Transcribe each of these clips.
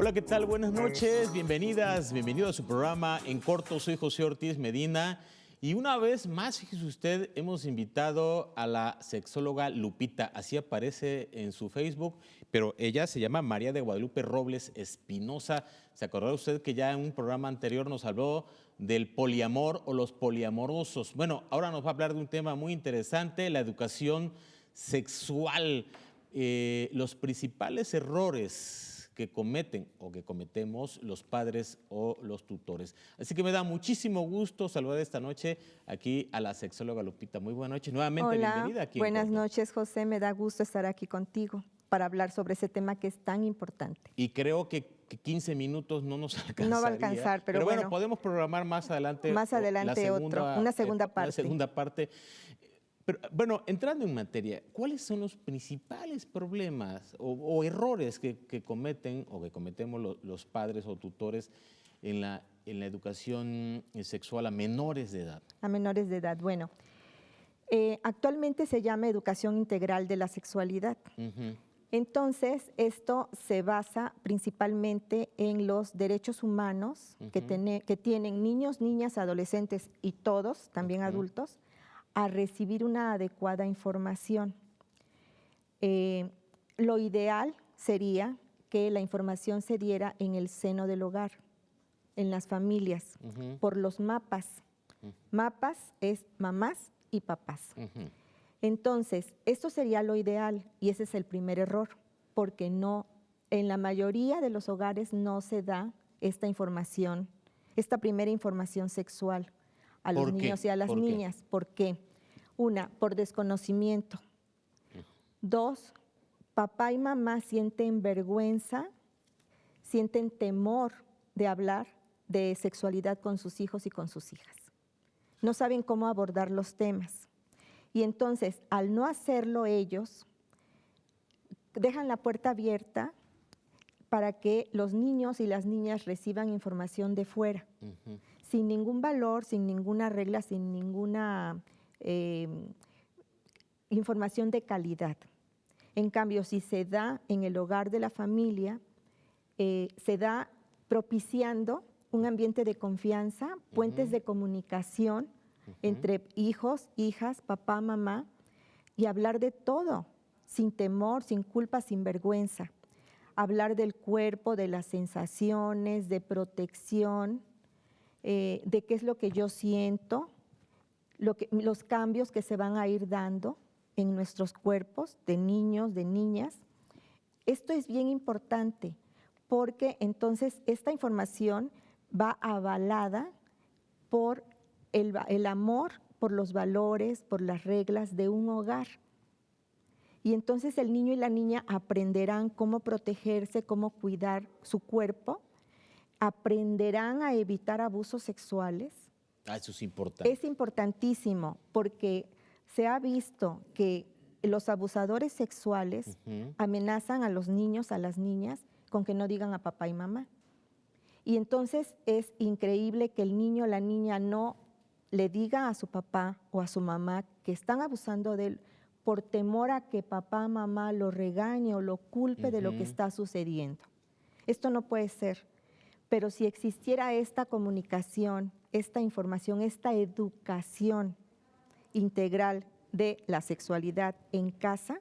Hola, ¿qué tal? Buenas noches, bienvenidas, bienvenido a su programa En Corto. Soy José Ortiz Medina y una vez más, fíjese usted, hemos invitado a la sexóloga Lupita, así aparece en su Facebook, pero ella se llama María de Guadalupe Robles Espinosa. ¿Se acordará usted que ya en un programa anterior nos habló del poliamor o los poliamorosos? Bueno, ahora nos va a hablar de un tema muy interesante, la educación sexual, los principales errores que cometen o que cometemos los padres o los tutores. Así que me da muchísimo gusto saludar esta noche aquí a la sexóloga Lupita. Muy buenas noches, nuevamente Hola, bienvenida aquí en buenas Corto. noches, José. Me da gusto estar aquí contigo para hablar sobre ese tema que es tan importante. Y creo que 15 minutos no nos alcanzaría. No va a alcanzar, pero bueno, bueno, podemos programar más adelante, más adelante una segunda parte. Una segunda parte. Pero, bueno, entrando en materia, ¿cuáles son los principales problemas o errores que cometen o que cometemos los padres o tutores en la educación sexual a menores de edad? A menores de edad. Bueno, actualmente se llama educación integral de la sexualidad. Entonces, esto se basa principalmente en los derechos humanos que tienen niños, niñas, adolescentes y todos, también adultos, a recibir una adecuada información. Lo ideal sería que la información se diera en el seno del hogar, en las familias, por los mapas. Mapas es mamás y papás. Entonces, esto sería lo ideal y ese es el primer error, porque no, en la mayoría de los hogares no se da esta información, esta primera información sexual a los niños y a las niñas. ¿Por qué? Una, por desconocimiento. Dos, papá y mamá sienten vergüenza, sienten temor de hablar de sexualidad con sus hijos y con sus hijas. No saben cómo abordar los temas. Y entonces, al no hacerlo ellos, dejan la puerta abierta para que los niños y las niñas reciban información de fuera, sin ningún valor, sin ninguna regla, sin ninguna información de calidad. En cambio, si se da en el hogar de la familia, se da propiciando un ambiente de confianza, puentes de comunicación entre hijos, hijas, papá, mamá, y hablar de todo, sin temor, sin culpa, sin vergüenza. Hablar del cuerpo, de las sensaciones, de protección, de qué es lo que yo siento, los cambios que se van a ir dando en nuestros cuerpos de niños, de niñas. Esto es bien importante porque entonces esta información va avalada por el amor, por los valores, por las reglas de un hogar. Y entonces el niño y la niña aprenderán cómo protegerse, cómo cuidar su cuerpo, aprenderán a evitar abusos sexuales. Eso es importante. Es importantísimo porque se ha visto que los abusadores sexuales amenazan a los niños, a las niñas, con que no digan a papá y mamá. Y entonces es increíble que el niño o la niña no le diga a su papá o a su mamá que están abusando de él por temor a que papá, mamá lo regañe o lo culpe de lo que está sucediendo. Esto no puede ser. Pero si existiera esta comunicación, esta información, esta educación integral de la sexualidad en casa,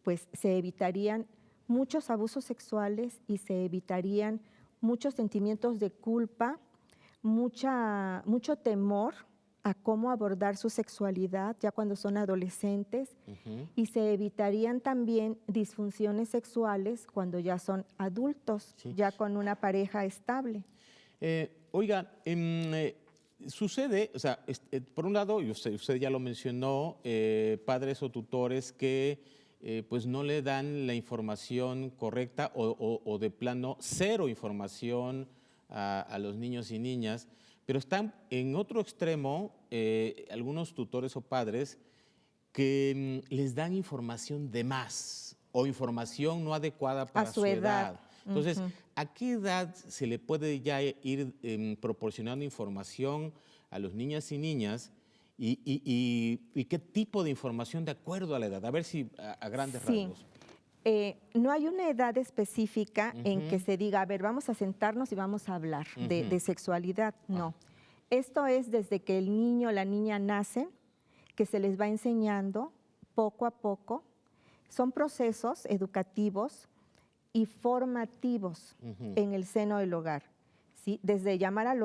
pues se evitarían muchos abusos sexuales y se evitarían muchos sentimientos de culpa, mucho temor a cómo abordar su sexualidad ya cuando son adolescentes y se evitarían también disfunciones sexuales cuando ya son adultos, ya con una pareja estable. Oiga, sucede, o sea, por un lado, y usted ya lo mencionó, padres o tutores que pues no le dan la información correcta o de plano cero información a los niños y niñas, pero están en otro extremo algunos tutores o padres que les dan información de más o información no adecuada para su edad. Entonces, ¿a qué edad se le puede ya ir proporcionando información a los niños y niñas y qué tipo de información de acuerdo a la edad? A ver si a grandes rasgos. No hay una edad específica en que se diga, a ver, vamos a sentarnos y vamos a hablar de sexualidad. No. Esto es desde que el niño o la niña nacen, que se les va enseñando poco a poco. Son procesos educativos y formativos en el seno del hogar, ¿sí? Desde llamar a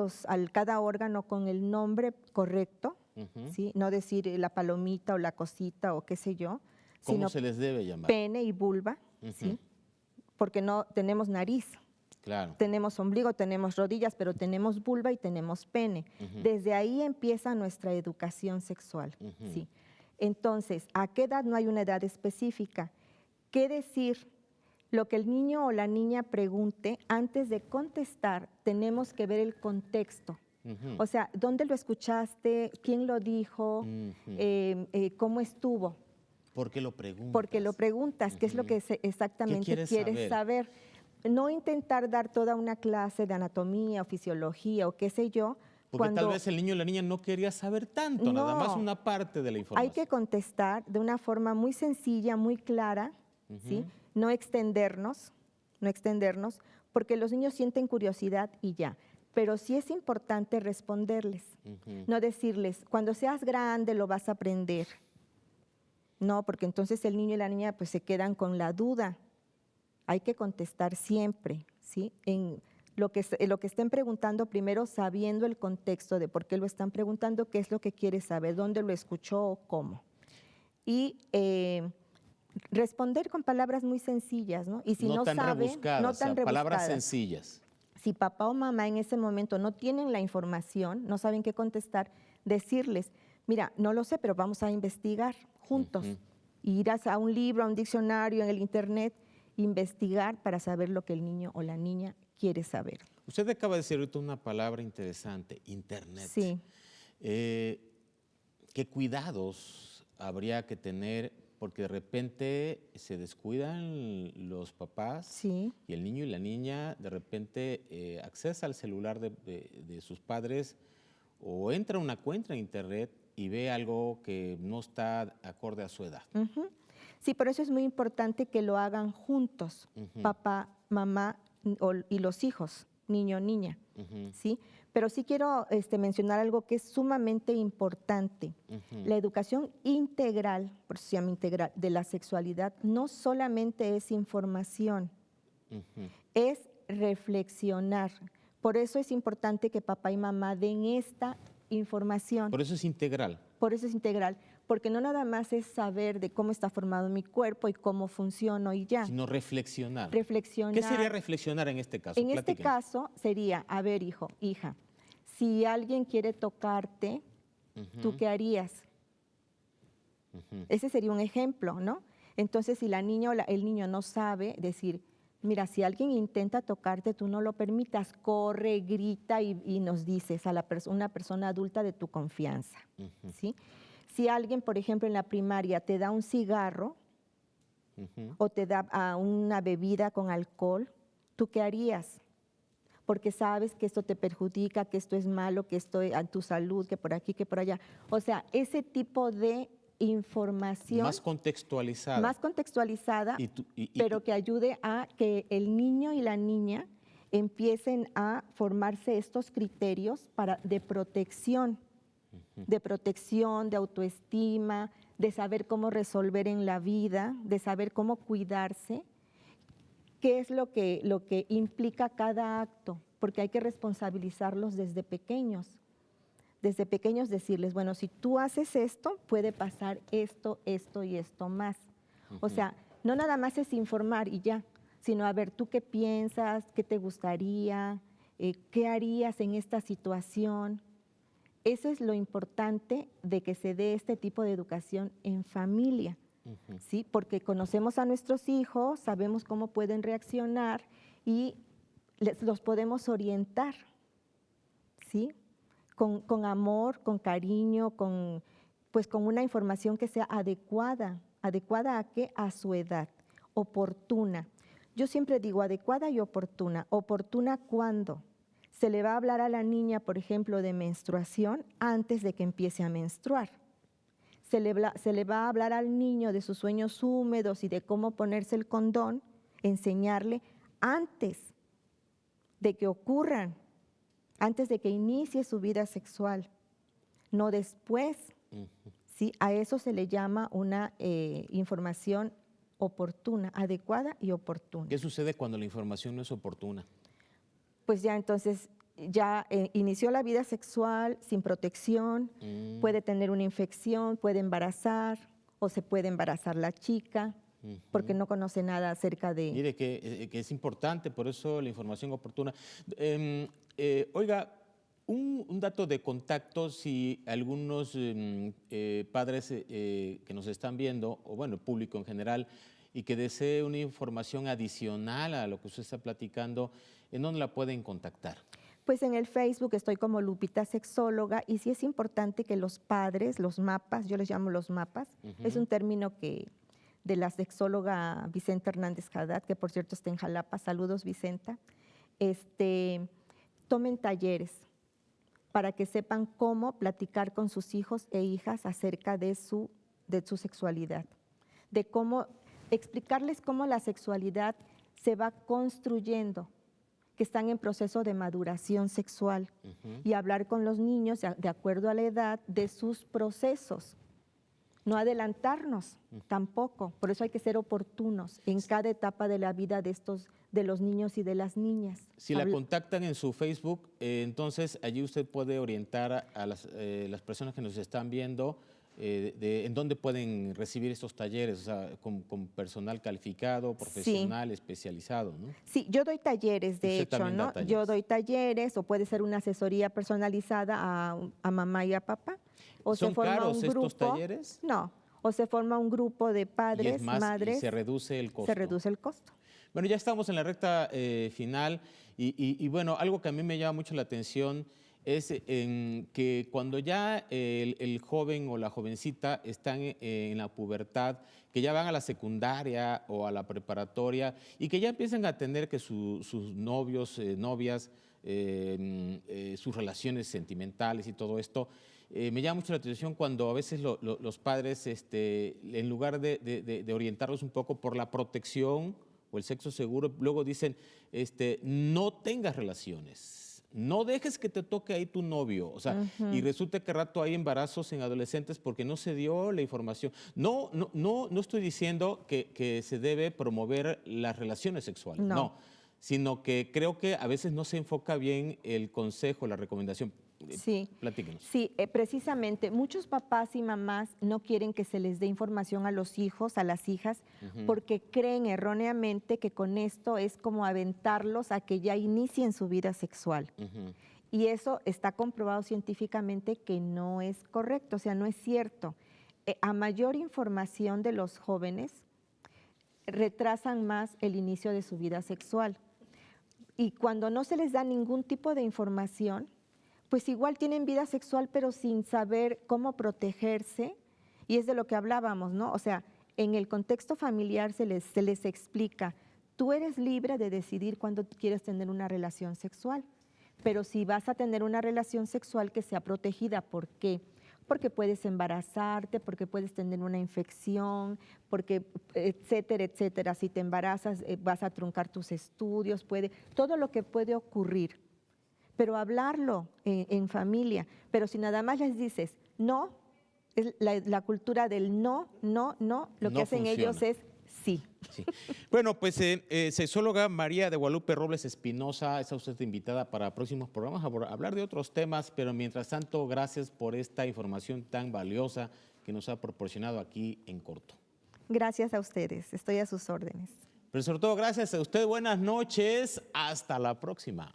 cada órgano con el nombre correcto, ¿sí? No decir la palomita o la cosita o qué sé yo, ¿Cómo sino se les debe llamar? pene y vulva, ¿sí? Porque no tenemos nariz, Claro. tenemos ombligo, tenemos rodillas, pero tenemos vulva y tenemos pene. Desde ahí empieza nuestra educación sexual, ¿sí? Entonces, ¿a qué edad? No hay una edad específica. ¿Qué decir? Lo que el niño o la niña pregunte, antes de contestar, tenemos que ver el contexto. O sea, ¿dónde lo escuchaste? ¿Quién lo dijo? ¿Cómo estuvo? ¿Por qué lo preguntas? Porque lo preguntas, ¿qué es lo que exactamente quieres saber? No intentar dar toda una clase de anatomía o fisiología o qué sé yo. Porque tal vez el niño o la niña no quería saber tanto, nada más una parte de la información. Hay que contestar de una forma muy sencilla, muy clara, ¿sí? No extendernos, porque los niños sienten curiosidad y ya. Pero sí es importante responderles, no decirles, cuando seas grande lo vas a aprender. No, porque entonces el niño y la niña pues se quedan con la duda. Hay que contestar siempre, ¿sí? En lo que estén preguntando, primero sabiendo el contexto de por qué lo están preguntando, qué es lo que quiere saber, dónde lo escuchó o cómo. Y responder con palabras muy sencillas, ¿no? Y si no tan sabe, rebuscadas, no tan rebuscadas. Palabras sencillas. Si papá o mamá en ese momento no tienen la información, no saben qué contestar, decirles, mira, no lo sé, pero vamos a investigar juntos. Ir a un libro, a un diccionario, en el internet, investigar para saber lo que el niño o la niña quiere saber. Usted acaba de decir ahorita una palabra interesante, internet. Sí. ¿Qué cuidados habría que tener? Porque de repente se descuidan los papás y el niño y la niña de repente accesa al celular de sus padres o entra a una cuenta en internet y ve algo que no está acorde a su edad. Sí, por eso es muy importante que lo hagan juntos, papá, mamá y los hijos, niño, niña, ¿sí? Pero sí quiero mencionar algo que es sumamente importante. La educación integral, por eso se llama integral, de la sexualidad, no solamente es información, es reflexionar. Por eso es importante que papá y mamá den esta información. Por eso es integral. Por eso es integral, porque no nada más es saber de cómo está formado mi cuerpo y cómo funciono y ya. Sino reflexionar. Reflexionar. ¿Qué sería reflexionar en este caso? En este caso sería, a ver, hijo, hija, si alguien quiere tocarte, ¿tú qué harías? Ese sería un ejemplo, ¿no? Entonces, si la niña o el niño no sabe decir, mira, si alguien intenta tocarte, tú no lo permitas, corre, grita y nos dices a una persona adulta de tu confianza, ¿sí? Si alguien, por ejemplo, en la primaria te da un cigarro o te da una bebida con alcohol, ¿tú qué harías? Porque sabes que esto te perjudica, que esto es malo, que esto es a tu salud, que por aquí, que por allá. O sea, ese tipo de información más contextualizada, pero que ayude a que el niño y la niña empiecen a formarse estos criterios de protección, de autoestima, de saber cómo resolver en la vida, de saber cómo cuidarse, qué es lo que implica cada acto, porque hay que responsabilizarlos desde pequeños. Desde pequeños decirles, bueno, si tú haces esto, puede pasar esto, esto y esto más. O sea, no nada más es informar y ya, sino a ver, ¿tú qué piensas? ¿Qué te gustaría? ¿Qué harías en esta situación? Eso es lo importante de que se dé este tipo de educación en familia, ¿sí? Porque conocemos a nuestros hijos, sabemos cómo pueden reaccionar y los podemos orientar, ¿sí? Con amor, con cariño, con una información que sea adecuada. ¿Adecuada a qué? A su edad, oportuna. Yo siempre digo adecuada y oportuna. ¿Oportuna cuándo? Se le va a hablar a la niña, por ejemplo, de menstruación antes de que empiece a menstruar. se le va a hablar al niño de sus sueños húmedos y de cómo ponerse el condón, enseñarle antes de que ocurran, antes de que inicie su vida sexual, no después. ¿Sí? A eso se le llama una información oportuna, adecuada y oportuna. ¿Qué sucede cuando la información no es oportuna? Pues ya entonces ya inició la vida sexual sin protección, puede tener una infección, puede embarazar o se puede embarazar la chica porque no conoce nada acerca de... Mire que es importante, por eso la información oportuna. Oiga, un dato de contacto, si algunos padres que nos están viendo, o bueno, el público en general, y que desee una información adicional a lo que usted está platicando, ¿en dónde la pueden contactar? Pues en el Facebook estoy como Lupita Sexóloga y sí es importante que los padres, los mapas, yo les llamo los mapas, es un término que de la sexóloga Vicenta Hernández Haddad, que por cierto está en Jalapa, saludos Vicenta, tomen talleres para que sepan cómo platicar con sus hijos e hijas acerca de su sexualidad, de cómo explicarles cómo la sexualidad se va construyendo, que están en proceso de maduración sexual y hablar con los niños de acuerdo a la edad de sus procesos. No adelantarnos tampoco, por eso hay que ser oportunos en cada etapa de la vida de los niños y de las niñas. Si la contactan en su Facebook, entonces allí usted puede orientar a las personas que nos están viendo en dónde pueden recibir estos talleres, o sea, con personal calificado, profesional, especializado, ¿no? Sí, yo doy talleres, de hecho, ¿no? Yo doy talleres, o puede ser una asesoría personalizada a mamá y a papá. O ¿Son caros estos talleres? No, o se forma un grupo de padres, madres. Y se reduce el costo. Se reduce el costo. Bueno, ya estamos en la recta final y bueno, algo que a mí me llama mucho la atención es que cuando ya el joven o la jovencita están en la pubertad, que ya van a la secundaria o a la preparatoria y que ya empiezan a tener que sus novios, novias, sus relaciones sentimentales y todo esto, me llama mucho la atención cuando a veces los padres, en lugar de orientarlos un poco por la protección o el sexo seguro, luego dicen, no tengas relaciones. No dejes que te toque ahí tu novio, o sea, y resulta que rato hay embarazos en adolescentes porque no se dio la información. No estoy diciendo que se debe promover las relaciones sexuales, no, sino que creo que a veces no se enfoca bien el consejo, la recomendación. Sí, platíquenos. Sí, precisamente muchos papás y mamás no quieren que se les dé información a los hijos, a las hijas, porque creen erróneamente que con esto es como aventarlos a que ya inicien su vida sexual. Y eso está comprobado científicamente que no es correcto, o sea, no es cierto. A mayor información de los jóvenes, retrasan más el inicio de su vida sexual. Y cuando no se les da ningún tipo de información, pues igual tienen vida sexual, pero sin saber cómo protegerse, y es de lo que hablábamos, ¿no? O sea, en el contexto familiar se les explica, tú eres libre de decidir cuándo quieres tener una relación sexual, pero si vas a tener una relación sexual que sea protegida, ¿por qué? Porque puedes embarazarte, porque puedes tener una infección, porque etcétera, etcétera. Si te embarazas vas a truncar tus estudios, todo lo que puede ocurrir. Pero hablarlo en familia, pero si nada más les dices no, es la cultura del no, lo que hacen ellos es sí. Bueno, pues sexóloga María de Guadalupe Robles Espinosa, está usted invitada para próximos programas a hablar de otros temas, pero mientras tanto, gracias por esta información tan valiosa que nos ha proporcionado aquí en corto. Gracias a ustedes, estoy a sus órdenes. Pero sobre todo, gracias a usted, buenas noches, hasta la próxima.